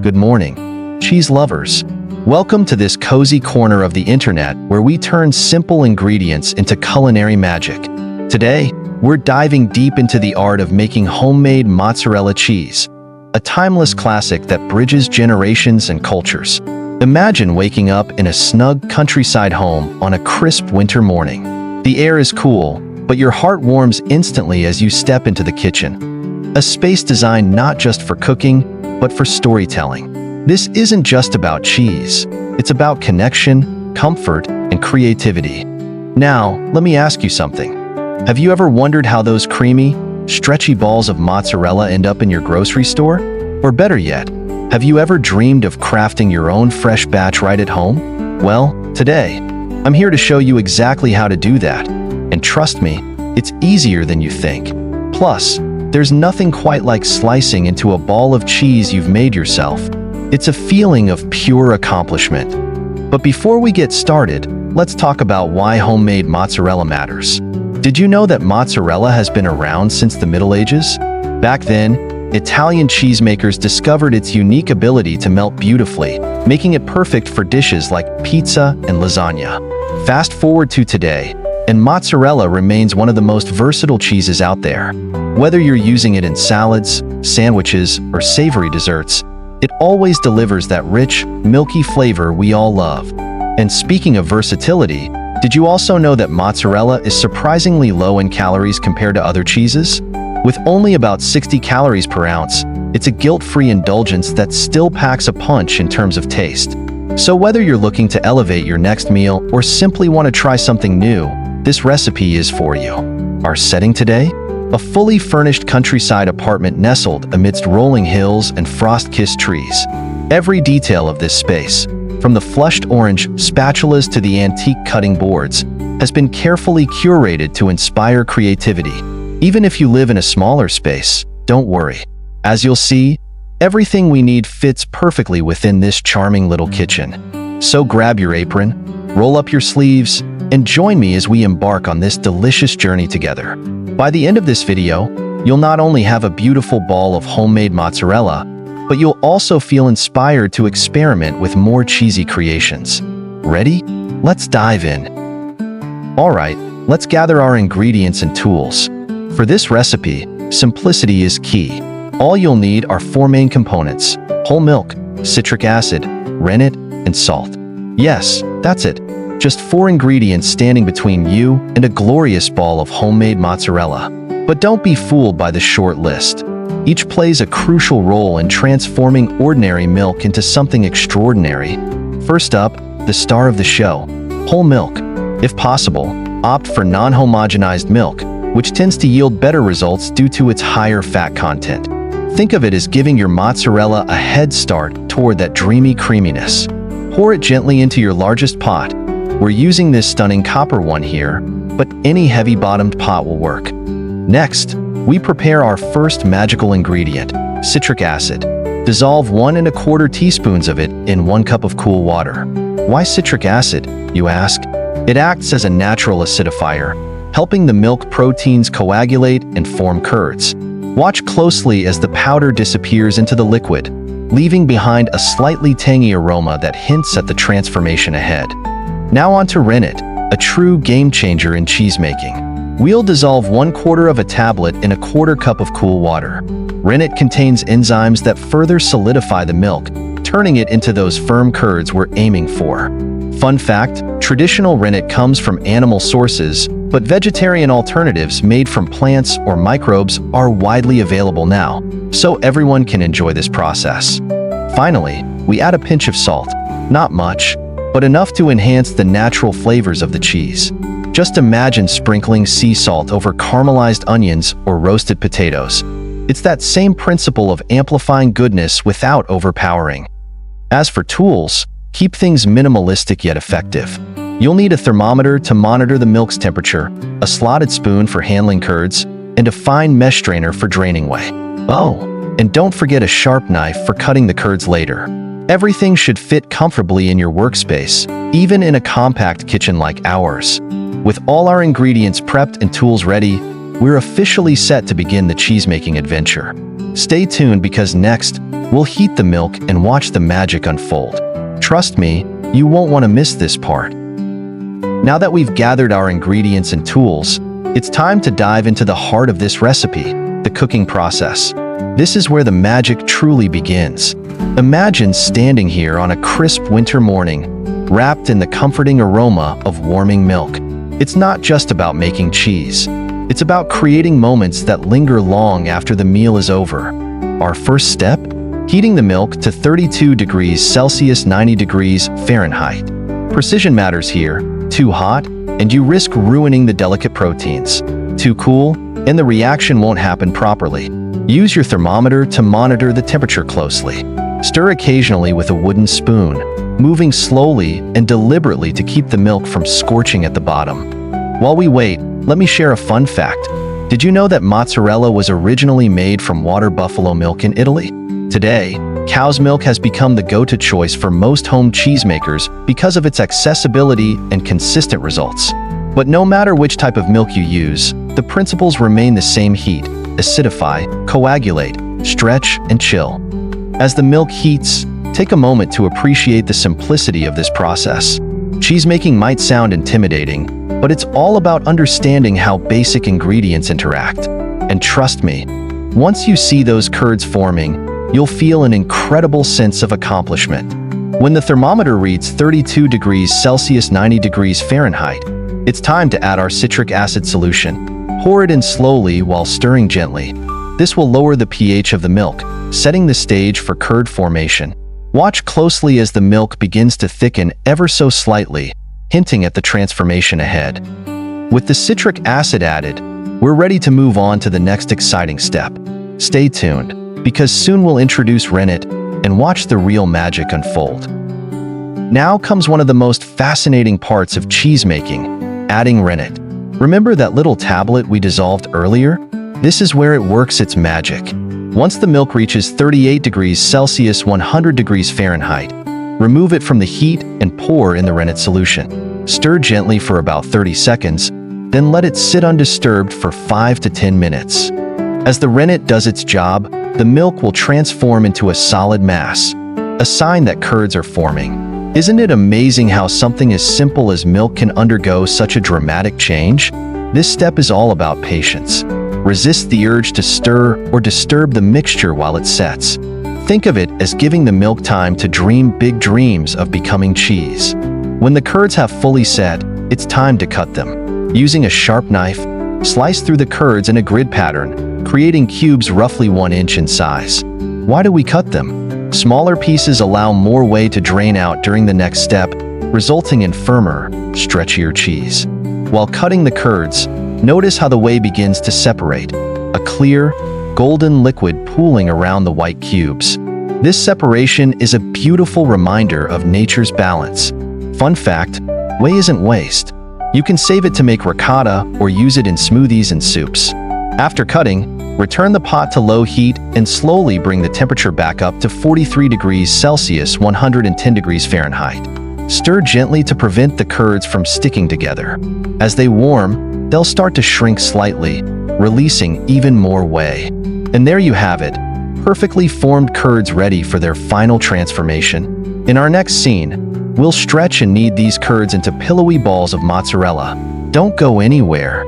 good morning, cheese lovers. Welcome to this cozy corner of the internet where we turn simple ingredients into culinary magic. Today, we're diving deep into the art of making homemade mozzarella cheese, a timeless classic that bridges generations and cultures. Imagine waking up in a snug countryside home on a crisp winter morning. The air is cool, but your heart warms instantly as you step into the kitchen. A space designed not just for cooking, but for storytelling. This isn't just about cheese. It's about connection, comfort, and creativity. Now, let me ask you something. Have you ever wondered how those creamy, stretchy balls of mozzarella end up in your grocery store? Or better yet, have you ever dreamed of crafting your own fresh batch right at home? Well, today, I'm here to show you exactly how to do that. And trust me, it's easier than you think. Plus, there's nothing quite like slicing into a ball of cheese you've made yourself. It's a feeling of pure accomplishment. But before we get started, let's talk about why homemade mozzarella matters. Did you know that mozzarella has been around since the Middle Ages? Back then, Italian cheesemakers discovered its unique ability to melt beautifully, making it perfect for dishes like pizza and lasagna. Fast forward to today, and mozzarella remains one of the most versatile cheeses out there. Whether you're using it in salads, sandwiches, or savory desserts, it always delivers that rich, milky flavor we all love. And speaking of versatility, did you also know that mozzarella is surprisingly low in calories compared to other cheeses? With only about 60 calories per ounce, it's a guilt-free indulgence that still packs a punch in terms of taste. So whether you're looking to elevate your next meal or simply want to try something new, this recipe is for you. Our setting today? A fully furnished countryside apartment nestled amidst rolling hills and frost-kissed trees. Every detail of this space, from the flushed orange spatulas to the antique cutting boards, has been carefully curated to inspire creativity. Even if you live in a smaller space, don't worry. As you'll see, everything we need fits perfectly within this charming little kitchen. So grab your apron, roll up your sleeves, and join me as we embark on this delicious journey together. By the end of this video, you'll not only have a beautiful ball of homemade mozzarella, but you'll also feel inspired to experiment with more cheesy creations. Ready? Let's dive in. Alright, let's gather our ingredients and tools. For this recipe, simplicity is key. All you'll need are four main components: whole milk, citric acid, rennet, and salt. Yes, that's it. Just four ingredients standing between you and a glorious ball of homemade mozzarella. But don't be fooled by the short list. Each plays a crucial role in transforming ordinary milk into something extraordinary. First up, the star of the show, whole milk. If possible, opt for non-homogenized milk, which tends to yield better results due to its higher fat content. Think of it as giving your mozzarella a head start toward that dreamy creaminess. Pour it gently into your largest pot. We're using this stunning copper one here, but any heavy-bottomed pot will work. Next, we prepare our first magical ingredient, citric acid. Dissolve 1 1/4 teaspoons of it in 1 cup of cool water. Why citric acid, you ask? It acts as a natural acidifier, helping the milk proteins coagulate and form curds. Watch closely as the powder disappears into the liquid, leaving behind a slightly tangy aroma that hints at the transformation ahead. Now on to rennet, a true game-changer in cheesemaking. We'll dissolve 1/4 of a tablet in 1/4 cup of cool water. Rennet contains enzymes that further solidify the milk, turning it into those firm curds we're aiming for. Fun fact, traditional rennet comes from animal sources, but vegetarian alternatives made from plants or microbes are widely available now, so everyone can enjoy this process. Finally, we add a pinch of salt. Not much, but enough to enhance the natural flavors of the cheese. Just imagine sprinkling sea salt over caramelized onions or roasted potatoes. It's that same principle of amplifying goodness without overpowering. As for tools, keep things minimalistic yet effective. You'll need a thermometer to monitor the milk's temperature, a slotted spoon for handling curds, and a fine mesh strainer for draining whey. Oh, and don't forget a sharp knife for cutting the curds later. Everything should fit comfortably in your workspace, even in a compact kitchen like ours. With all our ingredients prepped and tools ready, we're officially set to begin the cheesemaking adventure. Stay tuned because next, We'll heat the milk and watch the magic unfold. Trust me, you won't want to miss this part. Now that we've gathered our ingredients and tools, it's time to dive into the heart of this recipe, the cooking process. This is where the magic truly begins. Imagine standing here on a crisp winter morning, wrapped in the comforting aroma of warming milk. It's not just about making cheese. It's about creating moments that linger long after the meal is over. Our first step? Heating the milk to 32 degrees Celsius 90 degrees Fahrenheit. Precision matters here. Too hot, and you risk ruining the delicate proteins. Too cool, and the reaction won't happen properly. Use your thermometer to monitor the temperature closely. Stir occasionally with a wooden spoon, moving slowly and deliberately to keep the milk from scorching at the bottom. While we wait, let me share a fun fact. Did you know that mozzarella was originally made from water buffalo milk in Italy? Today, cow's milk has become the go-to choice for most home cheesemakers because of its accessibility and consistent results. But no matter which type of milk you use, the principles remain the same: heat, acidify, coagulate, stretch, and chill. As the milk heats, take a moment to appreciate the simplicity of this process. Cheesemaking might sound intimidating, but it's all about understanding how basic ingredients interact. And trust me, once you see those curds forming, you'll feel an incredible sense of accomplishment. When the thermometer reads 32 degrees Celsius 90 degrees Fahrenheit, it's time to add our citric acid solution. Pour it in slowly while stirring gently. This will lower the pH of the milk, setting the stage for curd formation. Watch closely as the milk begins to thicken ever so slightly, hinting at the transformation ahead. With the citric acid added, we're ready to move on to the next exciting step. Stay tuned, because soon we'll introduce rennet and watch the real magic unfold. Now comes one of the most fascinating parts of cheesemaking: adding rennet. Remember that little tablet we dissolved earlier? This is where it works its magic. Once the milk reaches 38 degrees Celsius 100 degrees Fahrenheit, remove it from the heat and pour in the rennet solution. Stir gently for about 30 seconds, then let it sit undisturbed for 5 to 10 minutes. As the rennet does its job, the milk will transform into a solid mass, a sign that curds are forming. Isn't it amazing how something as simple as milk can undergo such a dramatic change? This step is all about patience. Resist the urge to stir or disturb the mixture while it sets. Think of it as giving the milk time to dream big dreams of becoming cheese. When the curds have fully set, it's time to cut them. Using a sharp knife, slice through the curds in a grid pattern, creating cubes roughly 1 inch in size. Why do we cut them? Smaller pieces allow more whey to drain out during the next step, resulting in firmer, stretchier cheese. While cutting the curds, notice how the whey begins to separate, a clear, golden liquid pooling around the white cubes. This separation is a beautiful reminder of nature's balance. Fun fact, whey isn't waste. You can save it to make ricotta or use it in smoothies and soups. After cutting, return the pot to low heat and slowly bring the temperature back up to 43 degrees Celsius 110 degrees Fahrenheit. Stir gently to prevent the curds from sticking together. As they warm, they'll start to shrink slightly, releasing even more whey. And there you have it, perfectly formed curds ready for their final transformation. In our next scene, we'll stretch and knead these curds into pillowy balls of mozzarella. Don't go anywhere.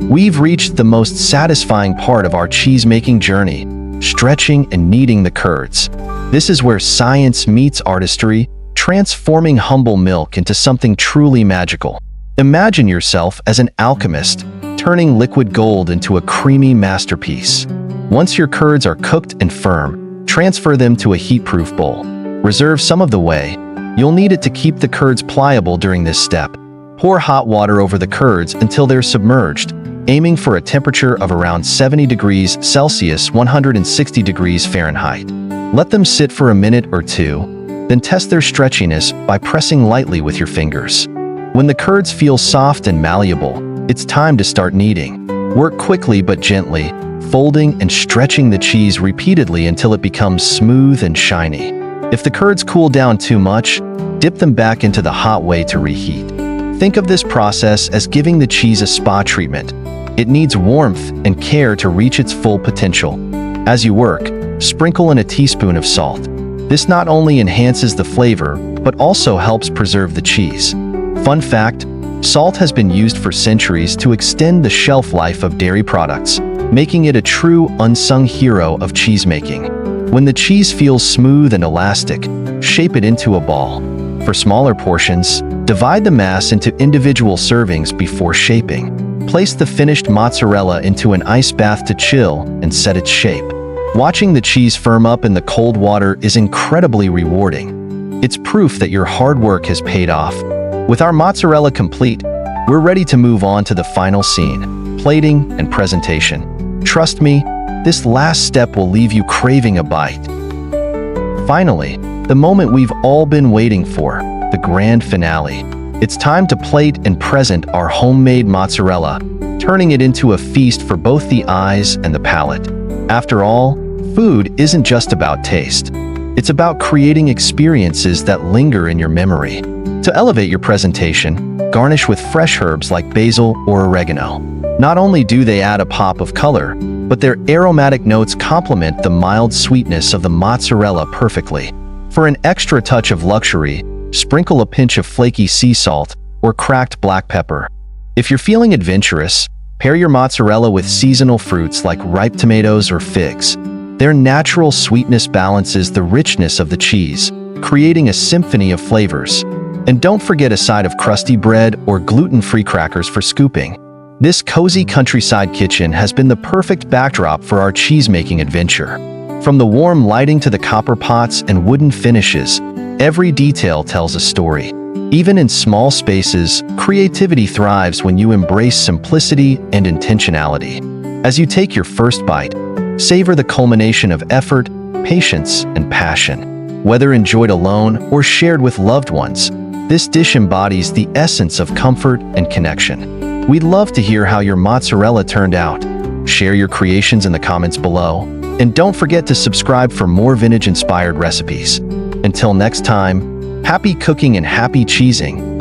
We've reached the most satisfying part of our cheese-making journey, stretching and kneading the curds. This is where science meets artistry, transforming humble milk into something truly magical. Imagine yourself as an alchemist, turning liquid gold into a creamy masterpiece. Once your curds are cooked and firm, transfer them to a heat-proof bowl. Reserve some of the whey. You'll need it to keep the curds pliable during this step. Pour hot water over the curds until they're submerged, aiming for a temperature of around 70 degrees Celsius 160 degrees Fahrenheit. Let them sit for a minute or two, then test their stretchiness by pressing lightly with your fingers. When the curds feel soft and malleable, it's time to start kneading. Work quickly but gently, folding and stretching the cheese repeatedly until it becomes smooth and shiny. If the curds cool down too much, dip them back into the hot whey to reheat. Think of this process as giving the cheese a spa treatment. It needs warmth and care to reach its full potential. As you work, sprinkle in a teaspoon of salt. This not only enhances the flavor, but also helps preserve the cheese. Fun fact, salt has been used for centuries to extend the shelf life of dairy products, making it a true unsung hero of cheesemaking. When the cheese feels smooth and elastic, shape it into a ball. For smaller portions, divide the mass into individual servings before shaping. Place the finished mozzarella into an ice bath to chill and set its shape. Watching the cheese firm up in the cold water is incredibly rewarding. It's proof that your hard work has paid off. With our mozzarella complete, we're ready to move on to the final scene, plating and presentation. Trust me, this last step will leave you craving a bite. Finally, the moment we've all been waiting for, the grand finale. It's time to plate and present our homemade mozzarella, turning it into a feast for both the eyes and the palate. After all, food isn't just about taste. It's about creating experiences that linger in your memory. To elevate your presentation, garnish with fresh herbs like basil or oregano. Not only do they add a pop of color, but their aromatic notes complement the mild sweetness of the mozzarella perfectly. For an extra touch of luxury, sprinkle a pinch of flaky sea salt or cracked black pepper. If you're feeling adventurous, pair your mozzarella with seasonal fruits like ripe tomatoes or figs. Their natural sweetness balances the richness of the cheese, creating a symphony of flavors. And don't forget a side of crusty bread or gluten-free crackers for scooping. This cozy countryside kitchen has been the perfect backdrop for our cheesemaking adventure. From the warm lighting to the copper pots and wooden finishes, every detail tells a story. Even in small spaces, creativity thrives when you embrace simplicity and intentionality. As you take your first bite, savor the culmination of effort, patience, and passion. Whether enjoyed alone or shared with loved ones, this dish embodies the essence of comfort and connection. We'd love to hear how your mozzarella turned out. Share your creations in the comments below. And don't forget to subscribe for more vintage-inspired recipes. Until next time, happy cooking and happy cheesing.